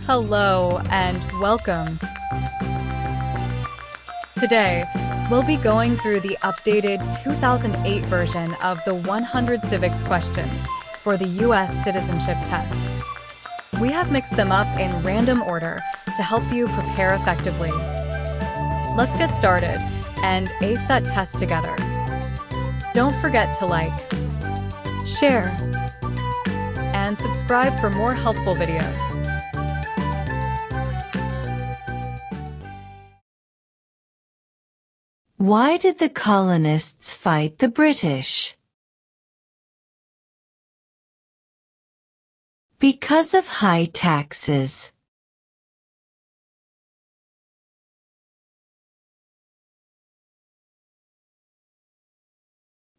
Hello and welcome. Today, we'll be going through the updated 2008 version of the 100 civics questions for the U.S. Citizenship Test. We have mixed them up in random order to help you prepare effectively. Let's get started and ace that test together. Don't forget to like, share, and subscribe for more helpful videos. Why did the colonists fight the British? Because of high taxes.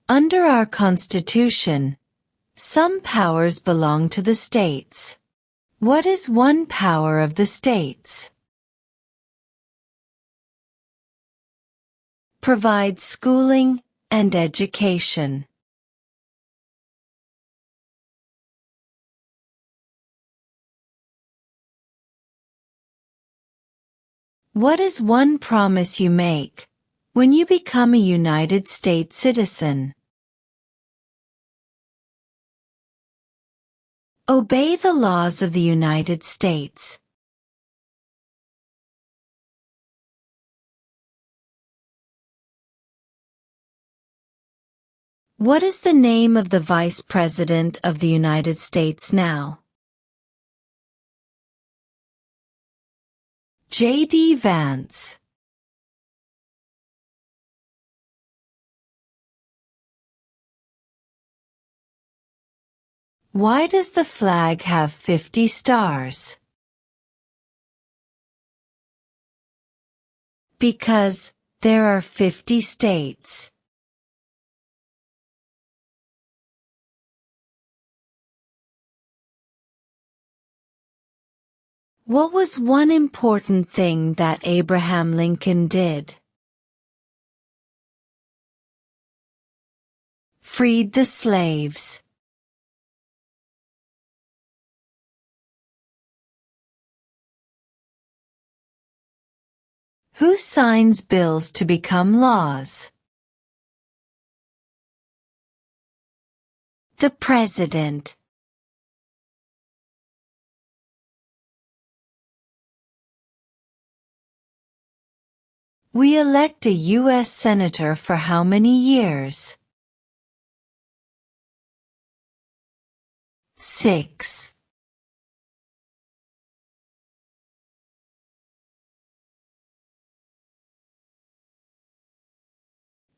Under our Constitution, some powers belong to the states. What is one power of the states? Provide schooling and education. What is one promise you make when you become a United States citizen? Obey the laws of the United States. What is the name of the Vice President of the United States now? J.D. Vance. Why does the flag have 50 stars? Because there are 50 states. What was one important thing that Abraham Lincoln did? Freed the slaves. Who signs bills to become laws? The President. We elect a U.S. Senator for how many years? 6.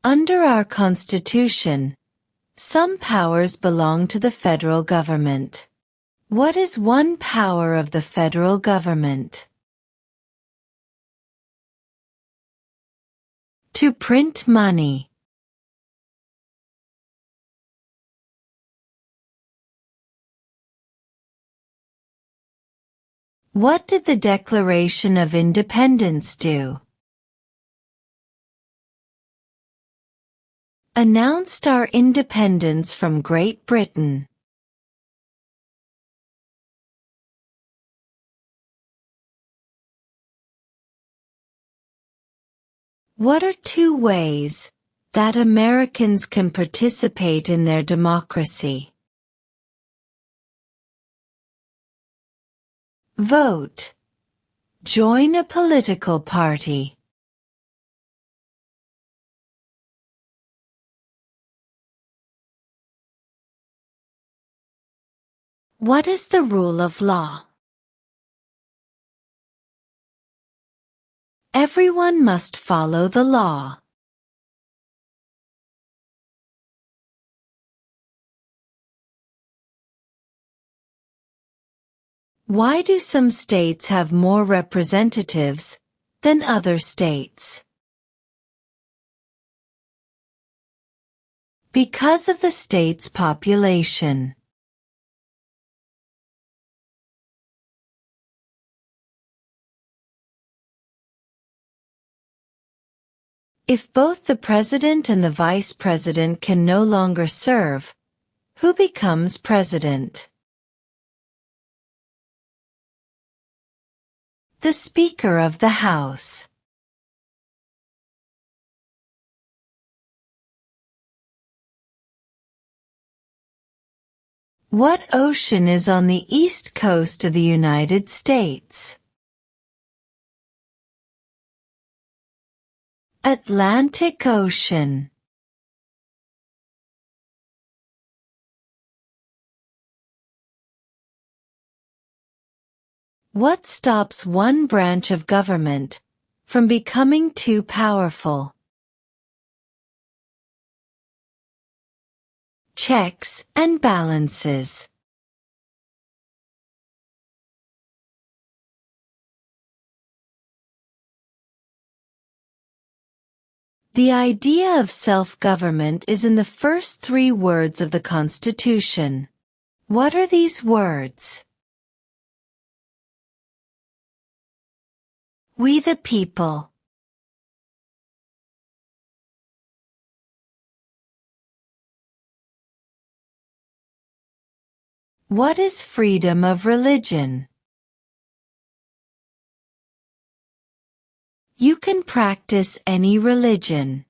Under our Constitution, some powers belong to the federal government. What is one power of the federal government? To print money. What did the Declaration of Independence do? Announced our independence from Great Britain. What are 2 ways that Americans can participate in their democracy? Vote. Join a political party. What is the rule of law? Everyone must follow the law. Why do some states have more representatives than other states? Because of the state's population. If both the president and the vice president can no longer serve, who becomes president? The Speaker of the House. What ocean is on the east coast of the United States? Atlantic Ocean. What stops one branch of government from becoming too powerful? Checks and balances. The idea of self-government is in the first 3 words of the Constitution. What are these words? We the people. What is freedom of religion? You can practice any religion,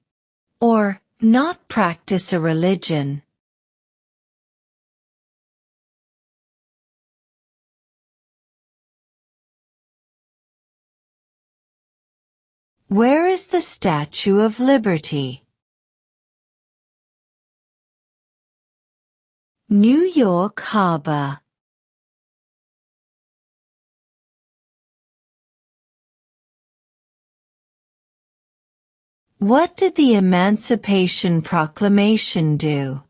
or not practice a religion. Where is the Statue of Liberty? New York Harbor. What did the Emancipation Proclamation do?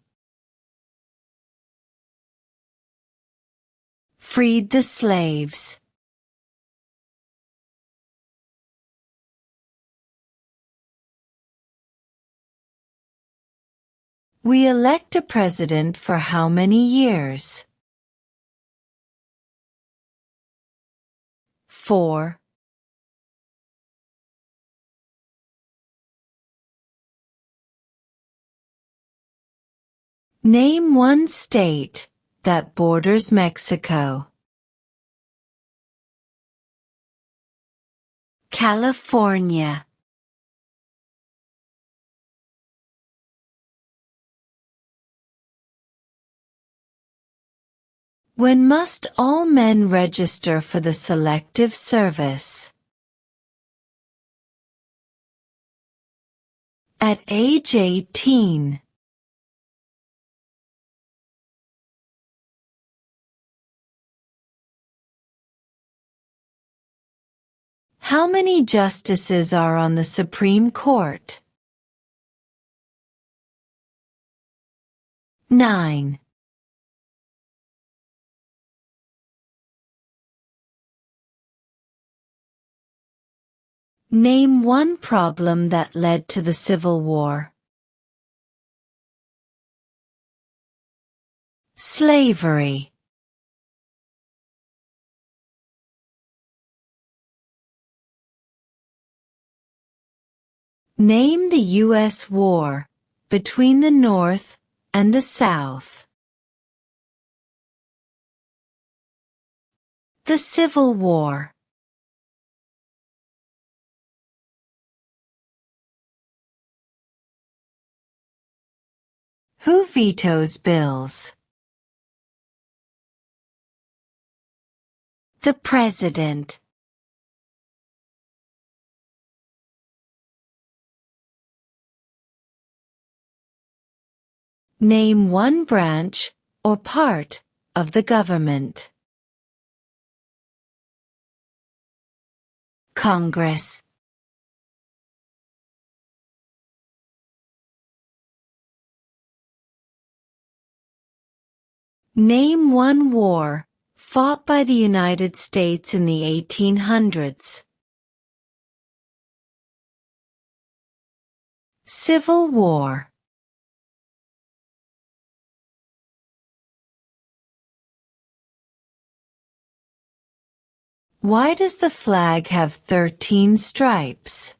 Freed the slaves. We elect a president for how many years? 4. Name one state that borders Mexico. California. When must all men register for the Selective Service? At age 18. How many justices are on the Supreme Court? 9. Name one problem that led to the Civil War. Slavery. Name the U.S. war between the North and the South. The Civil War. Who vetoes bills? The President. Name one branch or part of the government. Congress. Name one war fought by the United States in the 1800s. Civil War. Why does the flag have 13 stripes?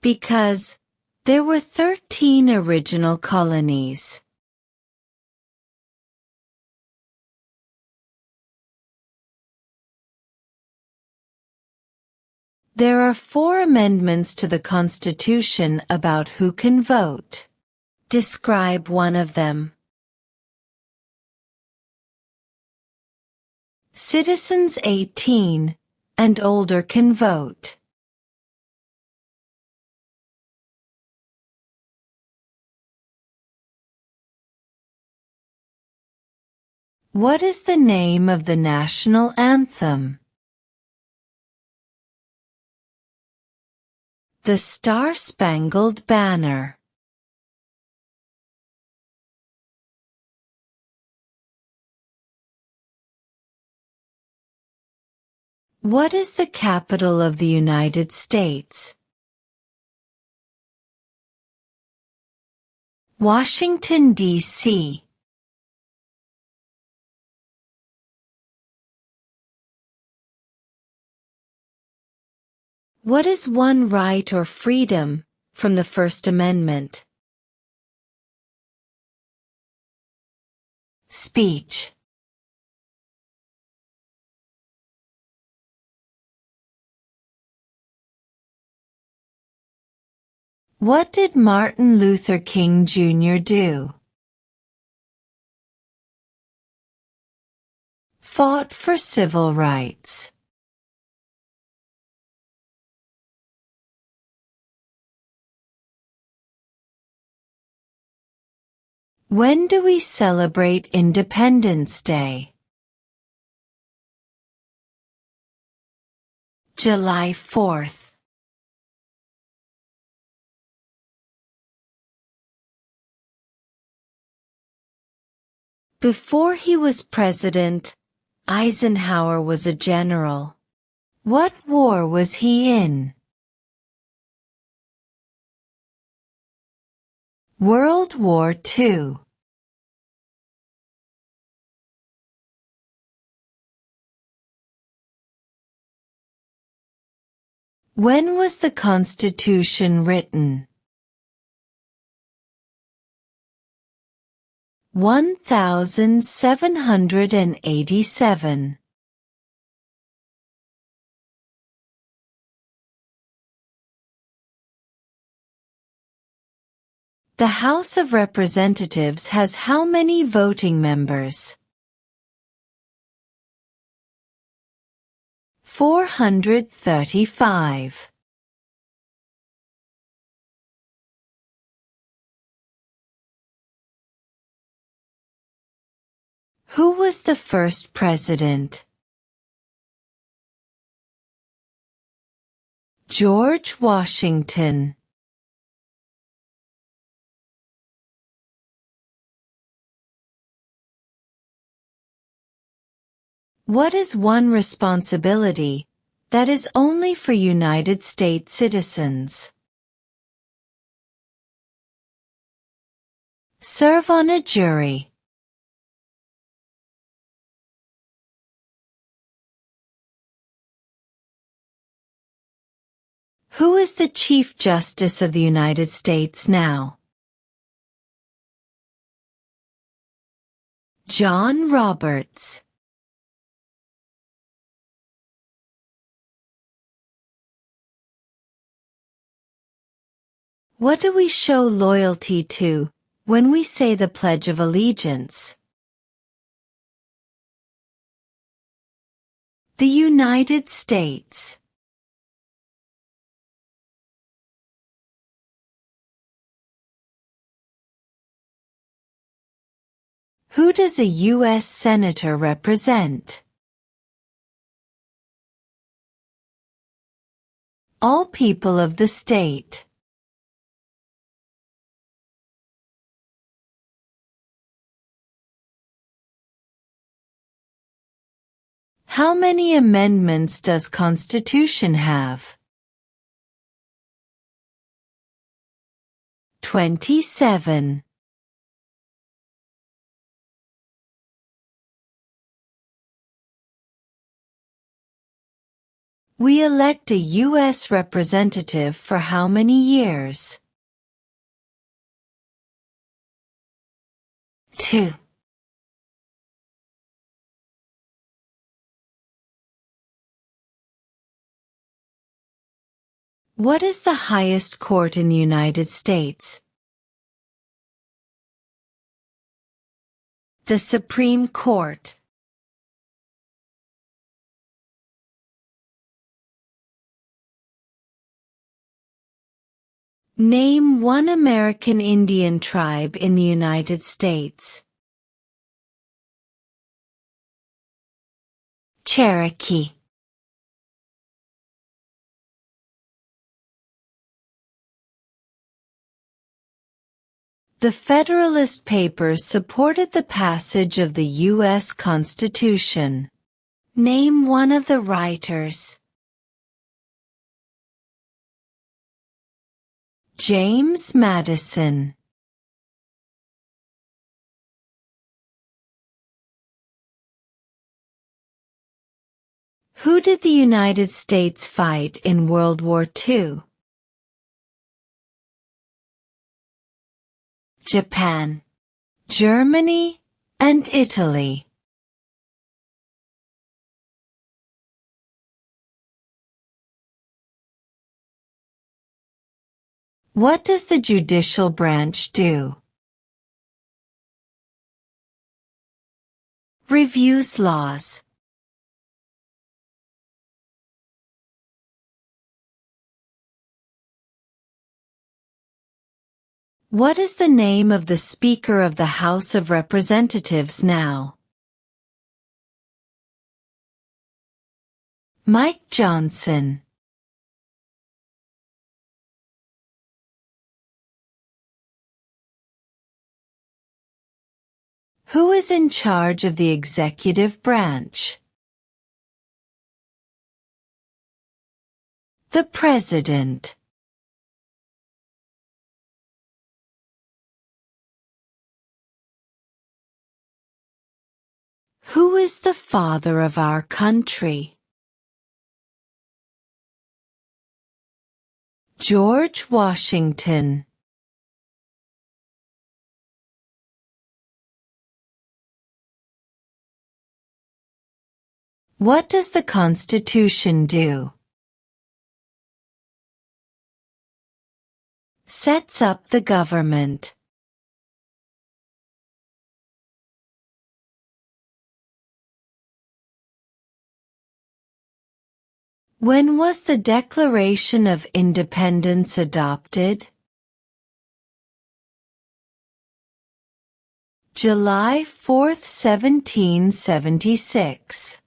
Because there were 13 original colonies. There are 4 amendments to the Constitution about who can vote. Describe one of them. Citizens 18 and older can vote. What is the name of the national anthem? The Star-Spangled Banner. What is the capital of the United States? Washington, D.C. What is one right or freedom from the First Amendment? Speech. What did Martin Luther King Jr. do? Fought for civil rights. When do we celebrate Independence Day? July 4th. Before he was president, Eisenhower was a general. What war was he in? World War II. When was the Constitution written? 1787. The House of Representatives has how many voting members? 435. Who was the first president? George Washington. What is one responsibility that is only for United States citizens? Serve on a jury. Who is the Chief Justice of the United States now? John Roberts. What do we show loyalty to when we say the Pledge of Allegiance? The United States. Who does a U.S. Senator represent? All people of the state. How many amendments does Constitution have? 27. We elect a U.S. representative for how many years? 2. What is the highest court in the United States? The Supreme Court. Name one American Indian tribe in the United States. Cherokee. The Federalist Papers supported the passage of the U.S. Constitution. Name one of the writers. James Madison. Who did the United States fight in World War II? Japan, Germany, and Italy. What does the judicial branch do? Reviews laws. What is the name of the Speaker of the House of Representatives now? Mike Johnson. Who is in charge of the executive branch? The President. Who is the father of our country? George Washington. What does the Constitution do? Sets up the government. When was the Declaration of Independence adopted? July 4, 1776.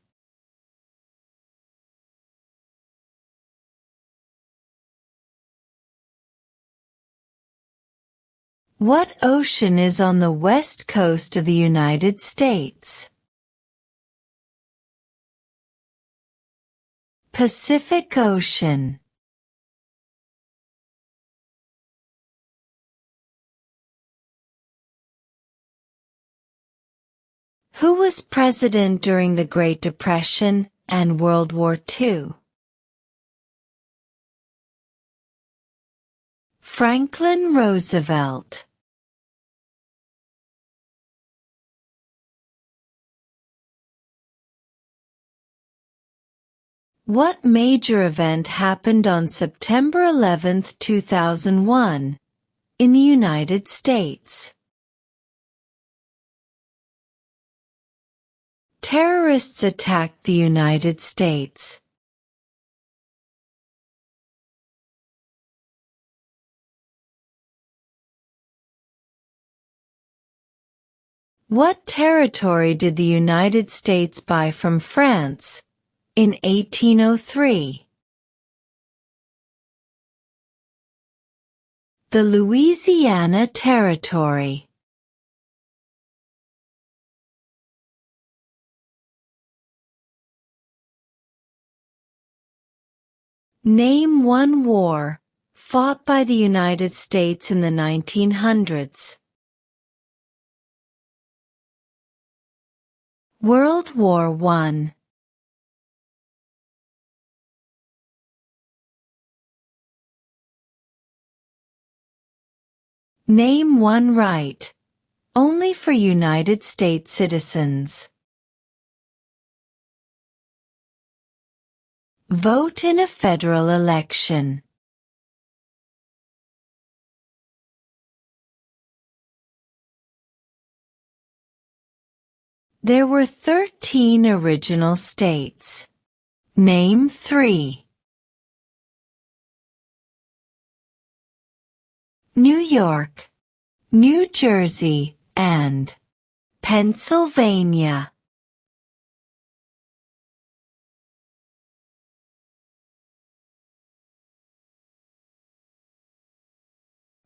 What ocean is on the west coast of the United States? Pacific Ocean. Who was president during the Great Depression and World War II? Franklin Roosevelt. What major event happened on September 11, 2001, in the United States? Terrorists attacked the United States. What territory did the United States buy from France in 1803? The Louisiana Territory. Name one war fought by the United States in the 1900s. World War I. Name one right, only for United States citizens. Vote in a federal election. There were 13 original states. Name 3. New York, New Jersey, and Pennsylvania.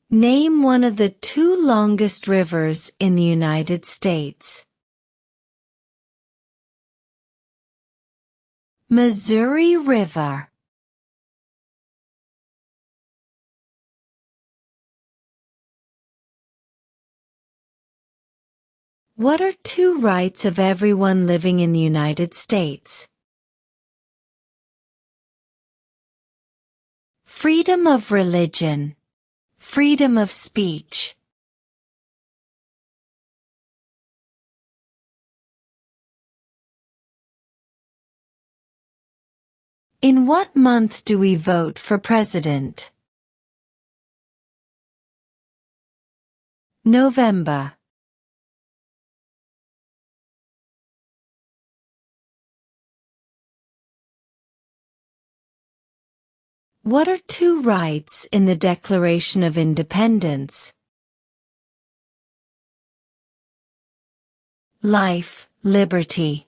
Name one of the 2 longest rivers in the United States. Missouri River. What are 2 rights of everyone living in the United States? Freedom of religion. Freedom of speech. In what month do we vote for president? November. What are 2 rights in the Declaration of Independence? Life, liberty.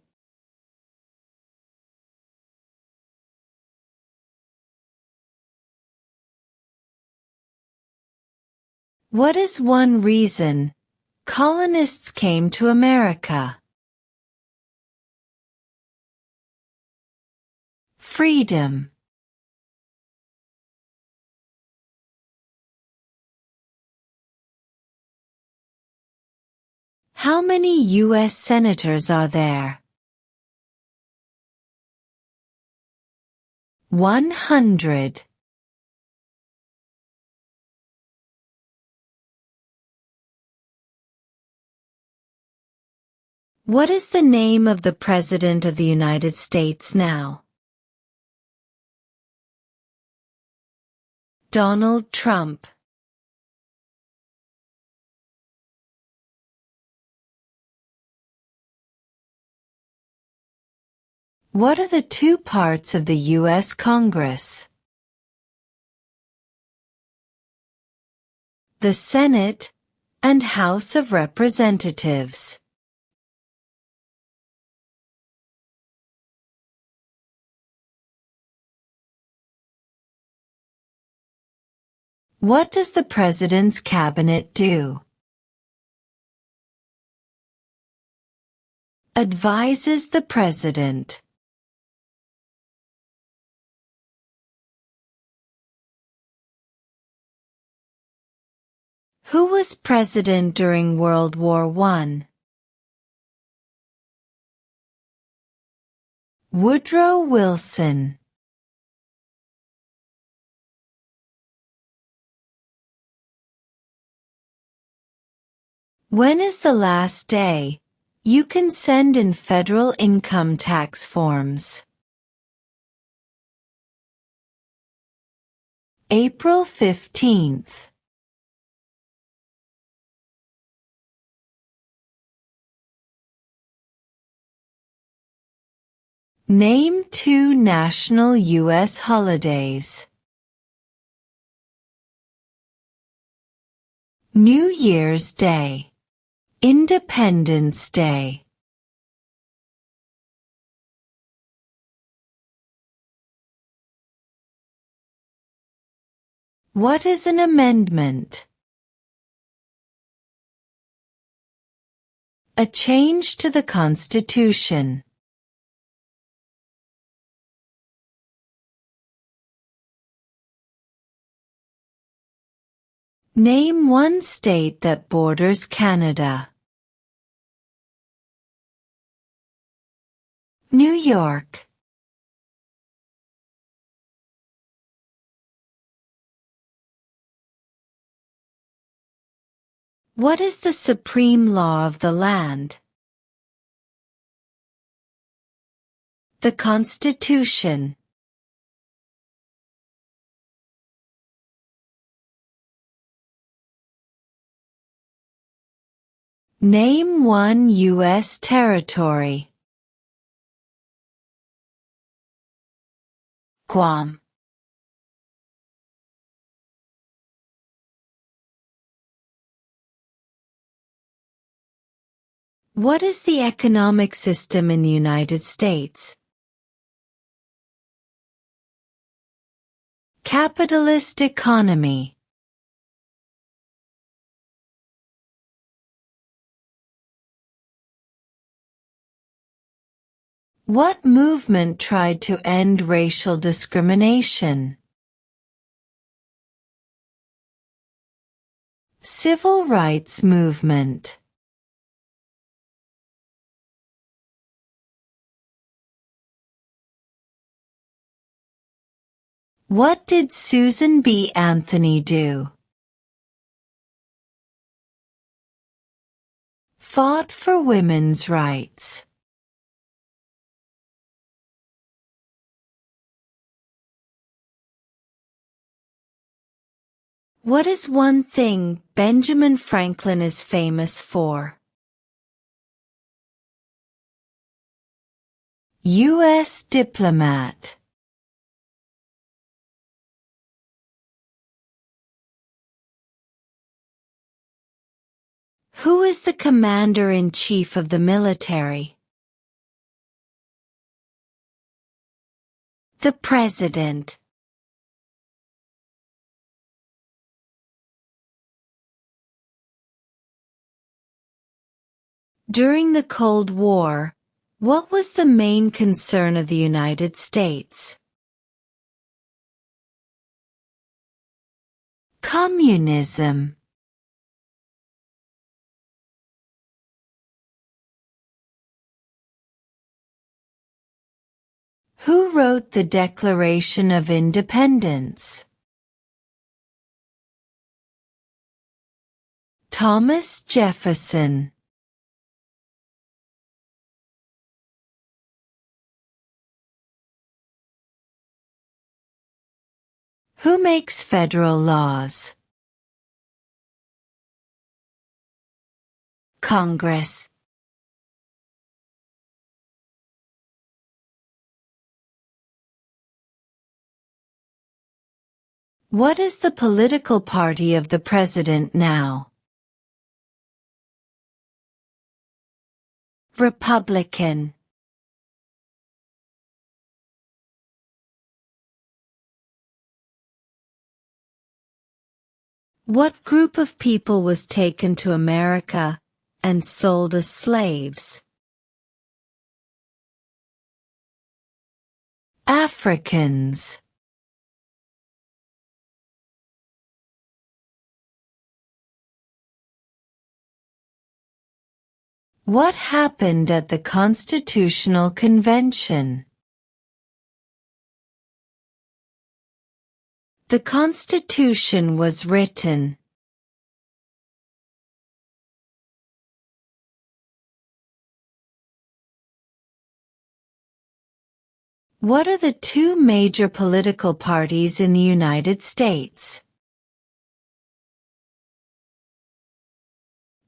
What is one reason colonists came to America? Freedom. How many U.S. senators are there? 100. What is the name of the President of the United States now? Donald Trump. What are the 2 parts of the U.S. Congress? The Senate and House of Representatives. What does the President's Cabinet do? Advises the President. Who was president during World War I? Woodrow Wilson. When is the last day you can send in federal income tax forms? April 15th. Name 2 national U.S. holidays. New Year's Day. Independence Day. What is an amendment? A change to the Constitution. Name one state that borders Canada. New York. What is the supreme law of the land? The Constitution. Name one U.S. territory. Guam. What is the economic system in the United States? Capitalist economy. What movement tried to end racial discrimination? Civil rights movement. What did Susan B. Anthony do? Fought for women's rights. What is one thing Benjamin Franklin is famous for? U.S. diplomat. Who is the commander-in-chief of the military? The President. During the Cold War, what was the main concern of the United States? Communism. Who wrote the Declaration of Independence? Thomas Jefferson. Who makes federal laws? Congress. What is the political party of the president now? Republican. What group of people was taken to America and sold as slaves? Africans. What happened at the Constitutional Convention? The Constitution was written. What are the two major political parties in the United States?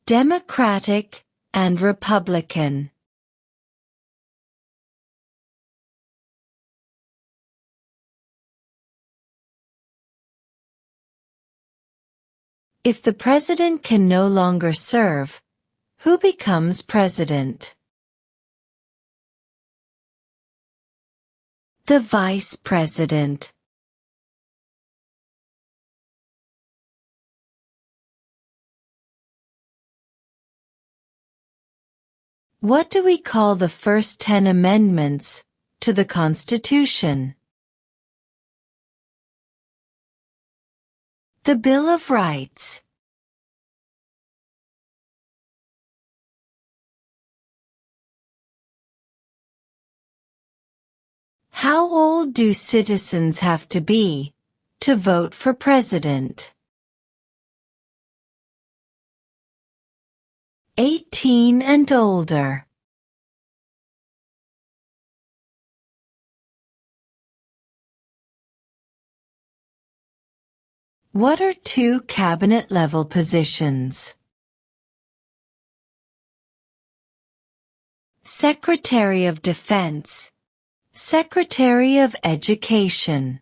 Democratic and Republican. If the president can no longer serve, who becomes president? The vice president. What do we call the first 10 amendments to the Constitution? The Bill of Rights. How old do citizens have to be to vote for president? 18 and older. What are two cabinet-level positions? Secretary of Defense, Secretary of Education.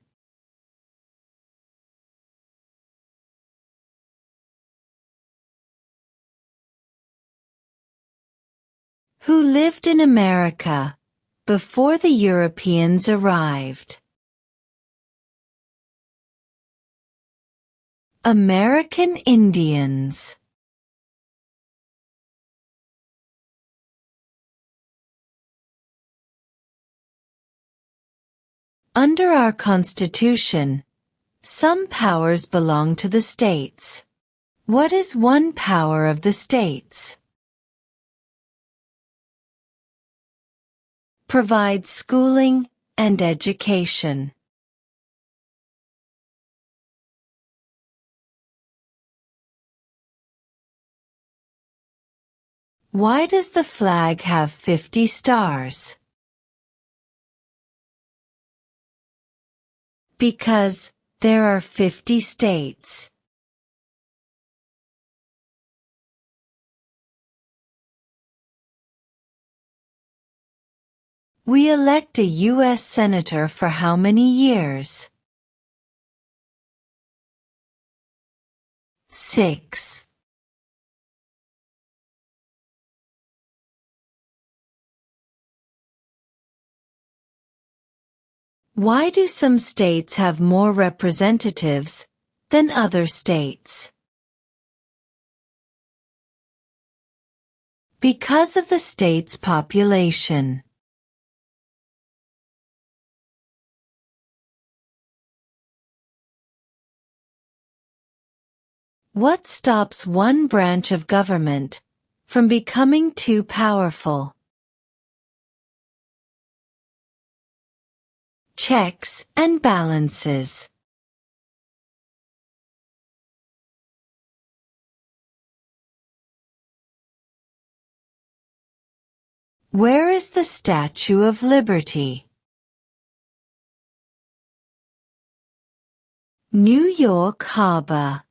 Who lived in America before the Europeans arrived? American Indians. Under our Constitution, some powers belong to the states. What is one power of the states? Provide schooling and education. Why does the flag have 50 stars? Because there are 50 states. We elect a U.S. Senator for how many years? 6. Why do some states have more representatives than other states? Because of the state's population. What stops one branch of government from becoming too powerful? Checks and balances. Where is the Statue of Liberty? New York Harbor.